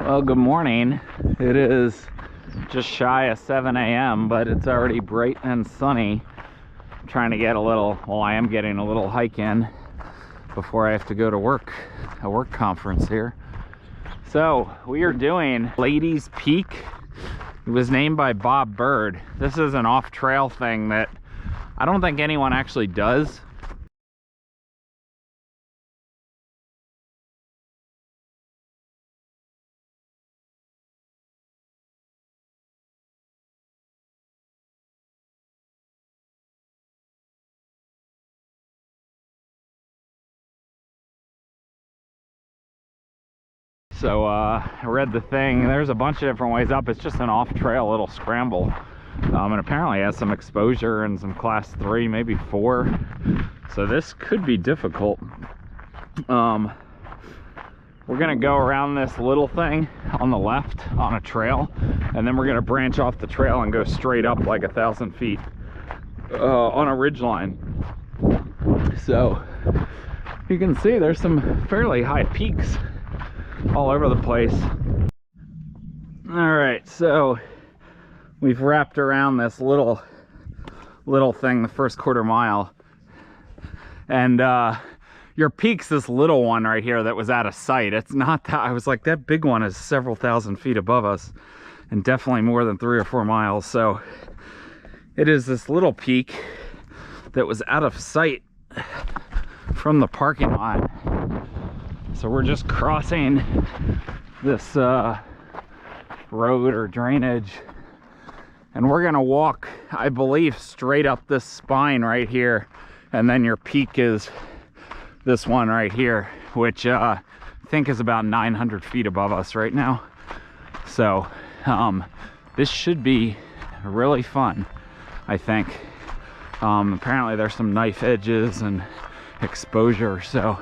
Well, good morning. It is just shy of 7 a.m., but it's already bright and sunny. I'm trying to get a little, well, I am getting a little hike in before I have to go to work, a work conference here. So we are doing Ladies Peak. It was named by Bob Burd. This is an off-trail thing that I don't think anyone actually does. So I read the thing. There's a bunch of different ways up. It's just an off-trail little scramble, and apparently has some exposure and some class 3, maybe 4. So this could be difficult. We're gonna go around this little thing on the left on a trail, and then we're gonna branch off the trail and go straight up like 1,000 feet on a ridge line. So you can see there's some fairly high peaks all over the place. All right, so we've wrapped around this little thing the first quarter mile, and your peak's this little one right here that was out of sight. It's not that, I was like, that big one is several thousand feet above us and definitely more than 3 or 4 miles. So it is this little peak that was out of sight from the parking lot. So we're just crossing this road or drainage, and we're gonna walk, I believe, straight up this spine right here, and then your peak is this one right here, which I think is about 900 feet above us right now. So this should be really fun, I think. Apparently there's some knife edges and exposure, so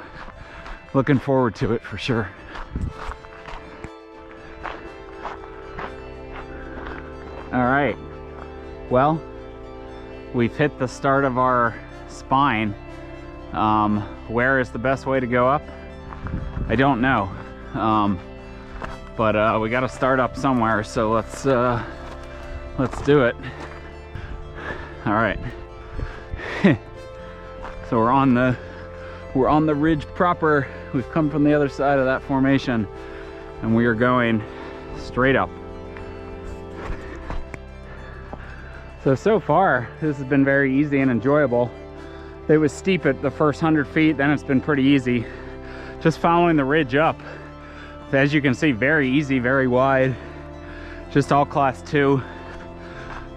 looking forward to it for sure. All right, well, we've hit the start of our spine. Where is the best way to go up? I don't know, but we got to start up somewhere, so let's do it. All right. So we're on the ridge proper. We've come from the other side of that formation, and we are going straight up. So far, this has been very easy and enjoyable. It was steep at the first 100 feet, then it's been pretty easy. Just following the ridge up. As you can see, very easy, very wide. Just all class 2.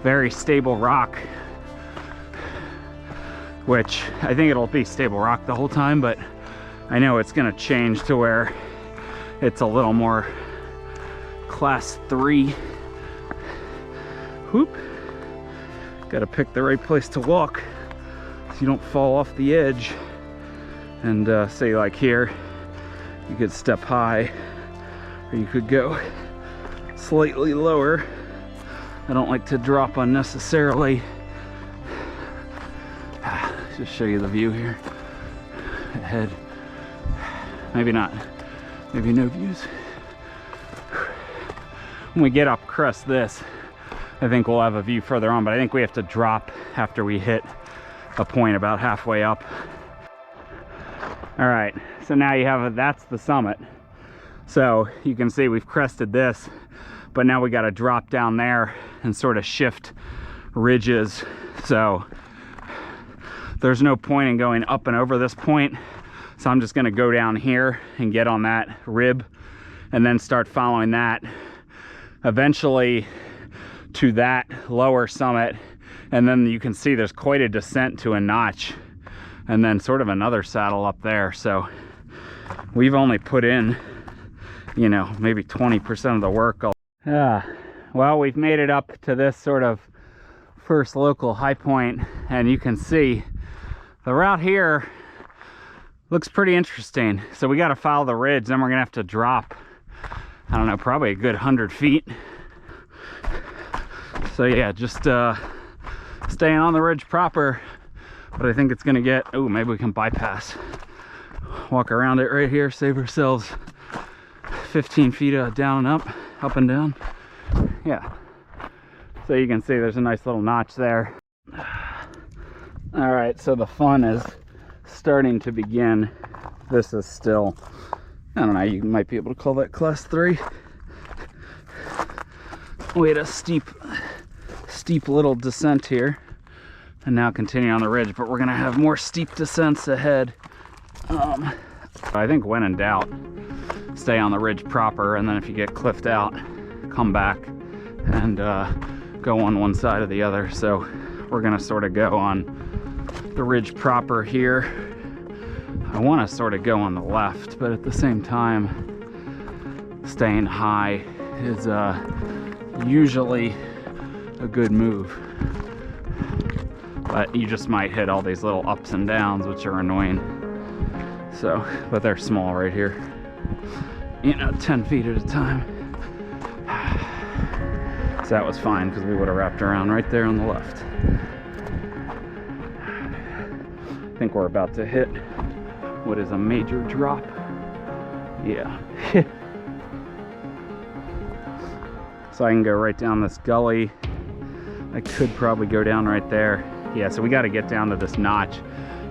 Very stable rock, which I think it'll be stable rock the whole time, but I know it's gonna change to where it's a little more class 3. Whoop. Gotta pick the right place to walk so you don't fall off the edge. And say like here, you could step high, or you could go slightly lower. I don't like to drop unnecessarily. Just show you the view here ahead. Maybe not, maybe no views. When we get up crest this, I think we'll have a view further on, but I think we have to drop after we hit a point about halfway up. All right, so now you have that's the summit. So you can see we've crested this, but now we got to drop down there and sort of shift ridges. So there's no point in going up and over this point. So I'm just gonna go down here and get on that rib and then start following that eventually to that lower summit. And then you can see there's quite a descent to a notch and then sort of another saddle up there. So we've only put in, you know, maybe 20% of the work. Well, we've made it up to this sort of first local high point, and you can see the route here looks pretty interesting. So we got to follow the ridge, then we're gonna have to drop, I don't know, probably a good 100 feet. So yeah, just staying on the ridge proper, but I think it's gonna get, oh, maybe we can bypass, walk around it right here, save ourselves 15 feet down and up and down. Yeah. So you can see there's a nice little notch there. All right, so the fun is starting to begin. This is still, I don't know, you might be able to call that class 3. We had a steep little descent here, and now continue on the ridge, but we're gonna have more steep descents ahead. I think when in doubt, stay on the ridge proper, and then if you get cliffed out, come back and go on one side or the other. So we're gonna sort of go on the ridge proper here. I want to sort of go on the left, but at the same time, staying high is usually a good move. But you just might hit all these little ups and downs, which are annoying. So, but they're small right here. You know, 10 feet at a time. So that was fine because we would have wrapped around right there on the left. I think we're about to hit what is a major drop. Yeah. So I can go right down this gully. I could probably go down right there. Yeah, so we got to get down to this notch.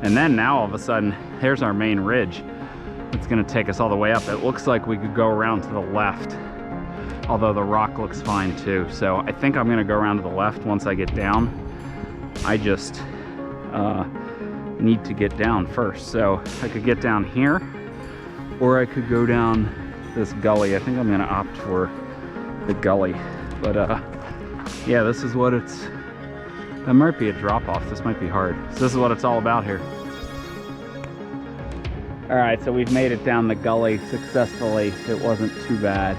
And then now all of a sudden, here's our main ridge. It's going to take us all the way up. It looks like we could go around to the left, although the rock looks fine too. So I think I'm going to go around to the left once I get down. I just need to get down first. So I could get down here, or I could go down this gully. I think I'm going to opt for the gully. But yeah, this is what it's, that might be a drop off. This might be hard. So this is what it's all about here. All right, so we've made it down the gully successfully. It wasn't too bad.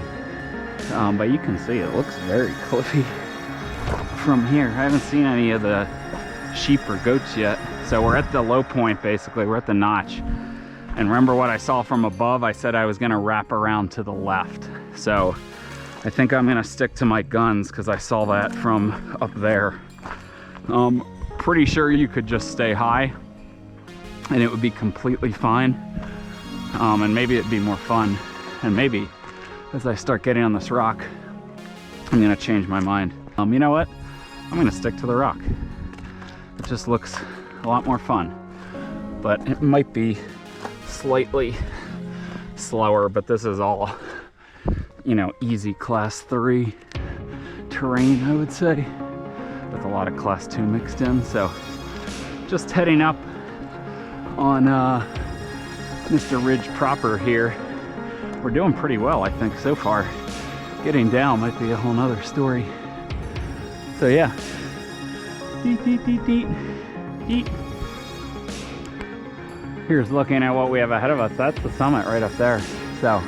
But you can see it looks very cliffy from here. I haven't seen any of the sheep or goats yet. So we're at the low point, basically. We're at the notch. And remember what I saw from above? I said I was gonna wrap around to the left. So I think I'm gonna stick to my guns because I saw that from up there. Pretty sure you could just stay high and it would be completely fine. And maybe it'd be more fun. And maybe as I start getting on this rock, I'm gonna change my mind. You know what? I'm gonna stick to the rock. It just looks a lot more fun, but it might be slightly slower, but this is all, you know, easy class 3 terrain, I would say, with a lot of class 2 mixed in. So just heading up on Mr. Ridge proper here. We're doing pretty well, I think, so far. Getting down might be a whole nother story. So yeah. Deet, deet, deet, deet, deet. Here's looking at what we have ahead of us. That's the summit right up there. So,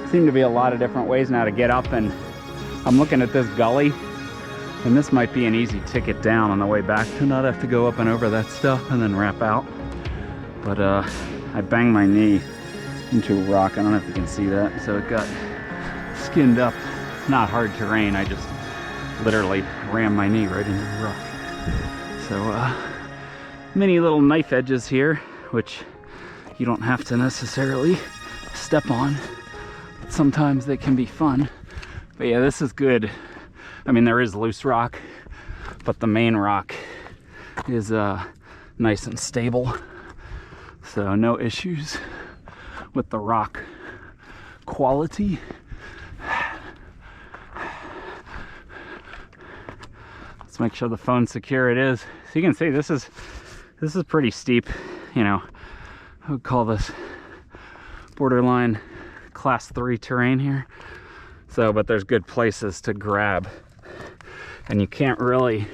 seem to be a lot of different ways now to get up, and I'm looking at this gully, and this might be an easy ticket down on the way back to not have to go up and over that stuff and then wrap out. But I banged my knee into a rock. I don't know if you can see that. So it got skinned up. Not hard terrain. I just literally rammed my knee right into the rock. So many little knife edges here, which you don't have to necessarily step on. But sometimes they can be fun. But yeah, this is good. I mean, there is loose rock, but the main rock is nice and stable. So no issues with the rock quality. Let's make sure the phone's secure. It is. So you can see this is pretty steep. You know, I would call this borderline class 3 terrain here. So, but there's good places to grab, and you can't really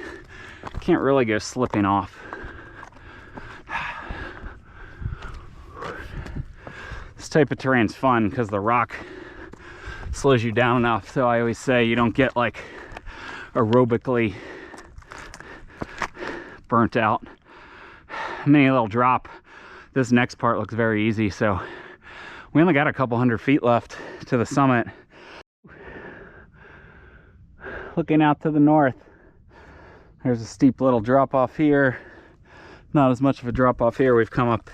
go slipping off. This type of terrain's fun because the rock slows you down enough. So I always say you don't get like aerobically burnt out. Mini little drop. This next part looks very easy. So we only got a couple hundred feet left to the summit. Looking out to the north, there's a steep little drop off here. Not as much of a drop off here. We've come up,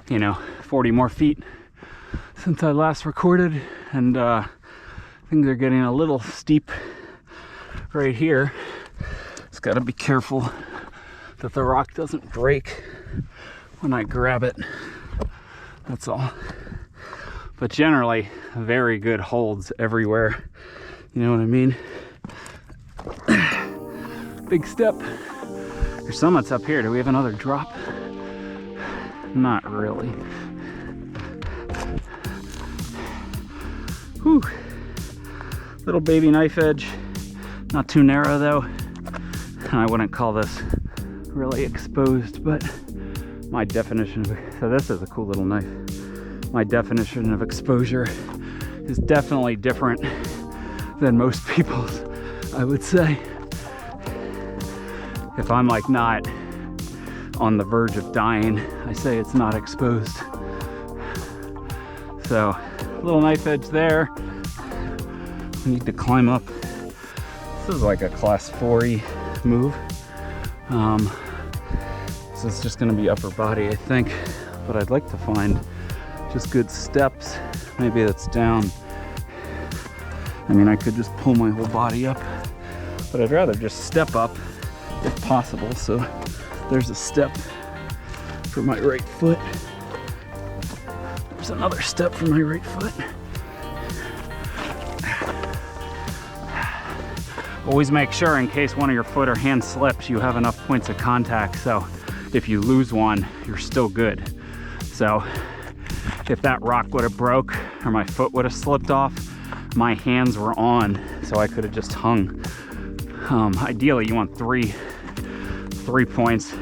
you know, 40 more feet since I last recorded, and things are getting a little steep right here. Just gotta be careful that the rock doesn't break when I grab it. That's all. But generally, very good holds everywhere. You know what I mean? Big step. There's summits up here. Do we have another drop? Not really. Whew. Little baby knife edge. Not too narrow though. I wouldn't call this really exposed, but my definition of, so this is a cool little knife. My definition of exposure is definitely different than most people's, I would say. If I'm like not on the verge of dying, I say it's not exposed. So, little knife edge there. I need to climb up. This is like a class 4-y move. So it's just gonna be upper body, I think. But I'd like to find just good steps. Maybe that's down. I mean, I could just pull my whole body up, but I'd rather just step up if possible. So there's a step for my right foot. There's another step for my right foot. Always make sure, in case one of your foot or hand slips, you have enough points of contact. So if you lose one, you're still good. So if that rock would have broke or my foot would have slipped off, my hands were on, so I could have just hung. Ideally, you want three points.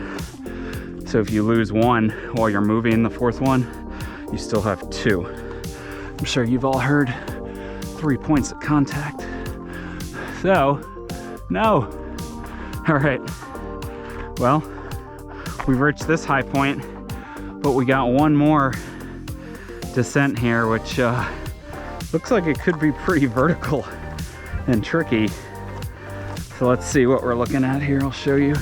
So if you lose one while you're moving the fourth one, you still have 2. I'm sure you've all heard 3 points of contact. So, no. All right. Well, we've reached this high point, but we got one more descent here, which looks like it could be pretty vertical and tricky. So let's see what we're looking at here. I'll show you.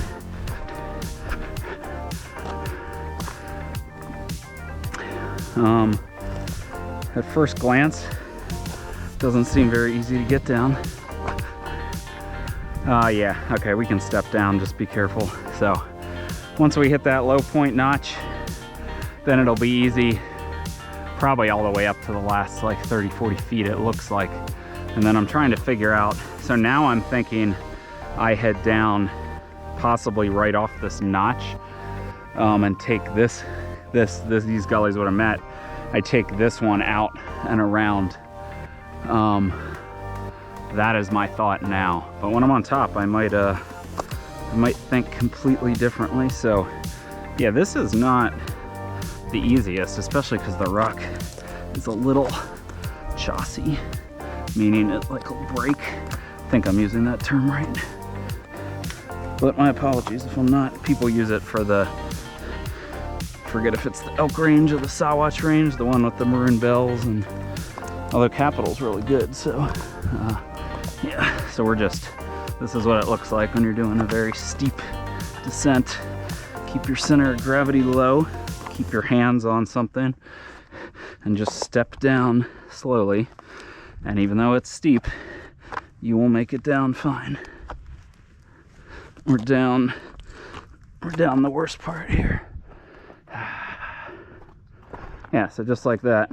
At first glance, doesn't seem very easy to get down. Yeah, okay, we can step down, just be careful. So once we hit that low point notch, then it'll be easy, probably all the way up to the last like 30-40 feet it looks like. And then I'm trying to figure out, so now I'm thinking I head down possibly right off this notch, and take these gullies would have met. I take this one out and around. That is my thought now. But when I'm on top, I might think completely differently. So yeah, this is not the easiest, especially because the rock is a little chossy, meaning it like will break. I think I'm using that term right. But my apologies if I'm not. People use it for the, forget if it's the elk range or the Sawatch range, the one with the maroon bells, and although Capital's really good. So yeah, so this is what it looks like when you're doing a very steep descent. Keep your center of gravity low, keep your hands on something, and just step down slowly. And even though it's steep, you will make it down fine. We're down the worst part here. Yeah, so just like that,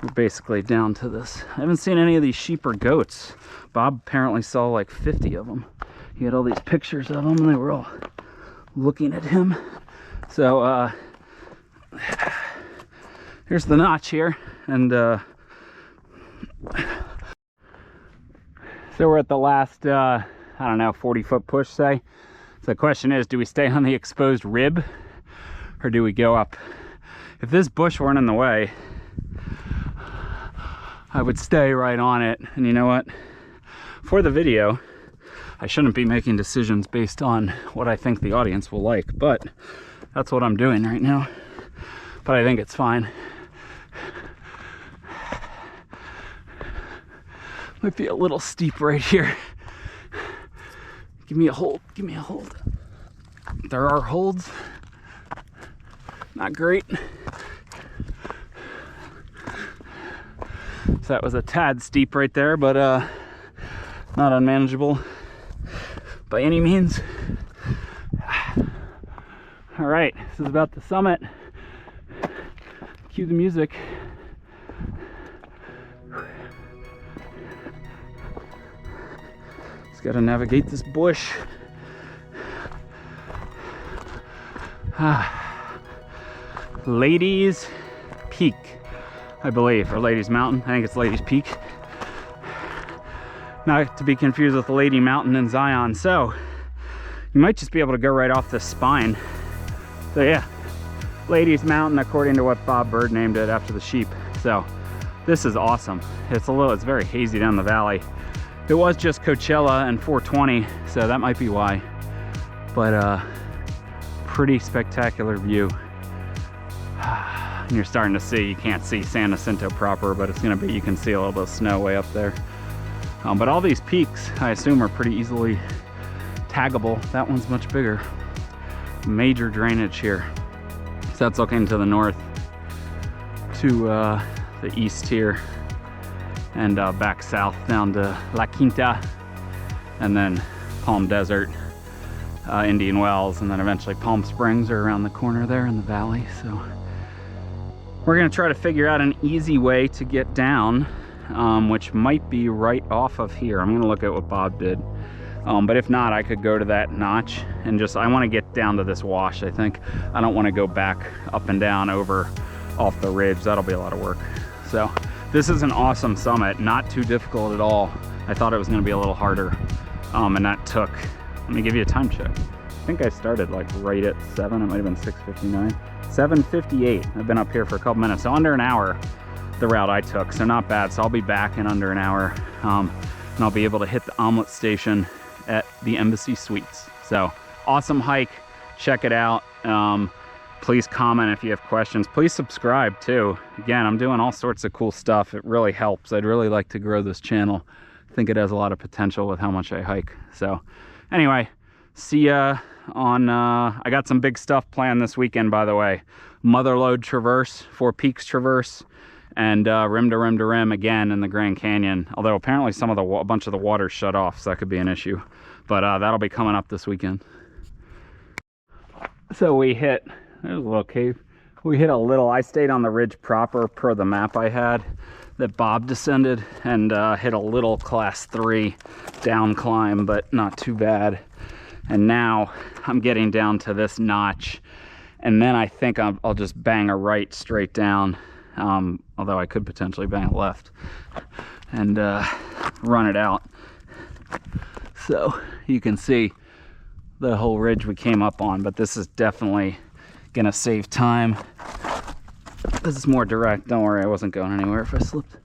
we're basically down to this. I haven't seen any of these sheep or goats. Bob apparently saw like 50 of them. He had all these pictures of them, and they were all looking at him. So here's the notch here, and so we're at the last I don't know, 40-foot push, say. So the question is, do we stay on the exposed rib or do we go up? If this bush weren't in the way, I would stay right on it. And you know what? For the video, I shouldn't be making decisions based on what I think the audience will like, but that's what I'm doing right now. But I think it's fine. Might be a little steep right here. Give me a hold, give me a hold. There are holds. Not great. that was a tad steep right there, but not unmanageable by any means. All right, this is about the summit. Cue the music. Just gotta navigate this bush. Ladies Peak, I believe, or Ladies Mountain. I think it's Ladies Peak. Not to be confused with Lady Mountain in Zion. So you might just be able to go right off this spine. So yeah, Ladies Mountain, according to what Bob Burd named it after the sheep. So this is awesome. It's very hazy down the valley. It was just Coachella and 420, so that might be why. But pretty spectacular view. And you're starting to see, you can't see San Jacinto proper, but it's gonna be, you can see a little bit of snow way up there. But all these peaks, I assume, are pretty easily taggable. That one's much bigger. Major drainage here. So that's looking to the north, to the east here, and back south down to La Quinta, and then Palm Desert, Indian Wells, and then eventually Palm Springs are around the corner there in the valley. So we're gonna try to figure out an easy way to get down, which might be right off of here. I'm gonna look at what Bob did. But if not, I could go to that notch and just, I want to get down to this wash, I think. I don't want to go back up and down over off the ridge. That'll be a lot of work. So this is an awesome summit, not too difficult at all. I thought it was going to be a little harder. And that took, let me give you a time check. I think I started like right at 7, it might have been 6:59. 7:58, I've been up here for a couple minutes. So under an hour, the route I took, so not bad. So I'll be back in under an hour. And I'll be able to hit the omelet station at the Embassy Suites. So awesome hike, check it out. Please comment if you have questions. Please subscribe too. Again, I'm doing all sorts of cool stuff. It really helps. I'd really like to grow this channel. I think it has a lot of potential with how much I hike. So anyway, see ya on, I got some big stuff planned this weekend, by the way. Motherlode Traverse, Four Peaks Traverse, and rim to rim to rim again in the Grand Canyon. Although apparently a bunch of the water's shut off, so that could be an issue. But that'll be coming up this weekend. So we hit, there's a little cave. We hit a little, I stayed on the ridge proper per the map I had that Bob descended, and hit a little class 3 down climb, but not too bad. And now I'm getting down to this notch, and then I think I'll just bang a right straight down. Although I could potentially bang a left and run it out. So you can see the whole ridge we came up on, but this is definitely gonna save time. This is more direct. Don't worry, I wasn't going anywhere if I slipped.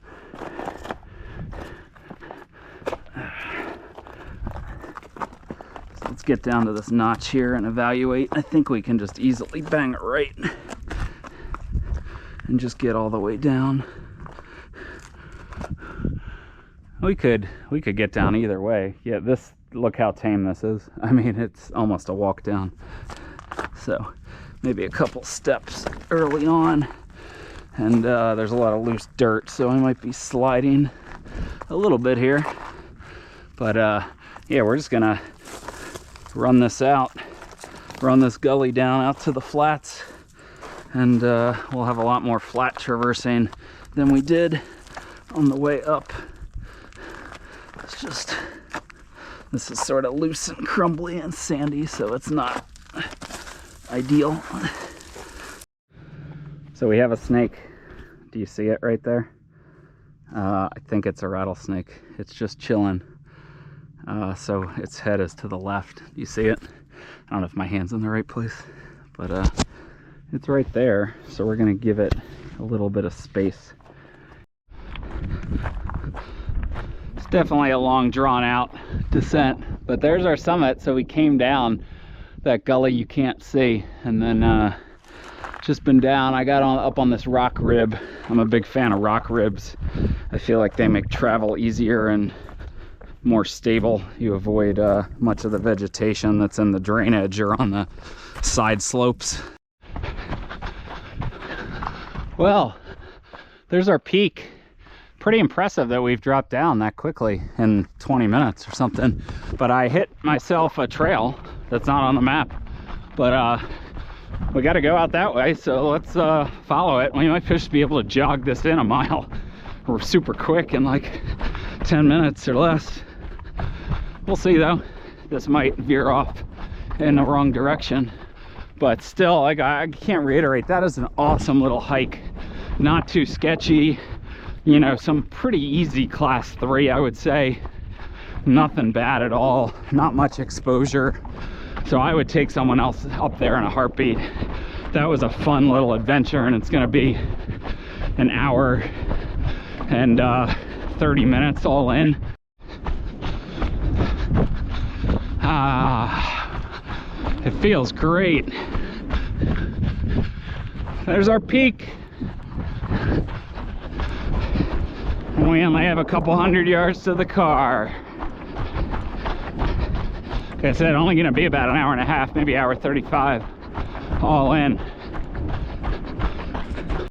So let's get down to this notch here and evaluate. I think we can just easily bang it right and just get all the way down. We could get down either way. Yeah, this, look how tame this is. I mean, it's almost a walk down. So maybe a couple steps early on, and there's a lot of loose dirt, so I might be sliding a little bit here. But yeah, we're just gonna run this out, run this gully down out to the flats, and we'll have a lot more flat traversing than we did on the way up. It's just, this is sort of loose and crumbly and sandy, so it's not ideal. So we have a snake. Do you see it right there? I think it's a rattlesnake. It's just chilling. So its head is to the left. Do you see it? I don't know if my hand's in the right place, but it's right there. So we're gonna give it a little bit of space. It's definitely a long, drawn out descent, but there's our summit. So we came down that gully you can't see, and then just been down. I got up on this rock rib. I'm a big fan of rock ribs. I feel like they make travel easier and more stable. You avoid much of the vegetation that's in the drainage or on the side slopes. Well, there's our peak. pretty impressive that we've dropped down that quickly in 20 minutes or something. But I hit myself a trail that's not on the map. But we got to go out that way, so let's follow it. We might just be able to jog this in a mile. We're super quick in like 10 minutes or less. We'll see though. This might veer off in the wrong direction. But still, like, I can't reiterate, that is an awesome little hike. Not too sketchy. You know, some pretty easy class 3, I would say. Nothing bad at all. Not much exposure. So I would take someone else up there in a heartbeat. That was a fun little adventure, and it's gonna be an hour and 30 minutes all in. It feels great. There's our peak. And we only have a couple hundred yards to the car. Like I said, only gonna be about an hour and a half, maybe hour 35 all in.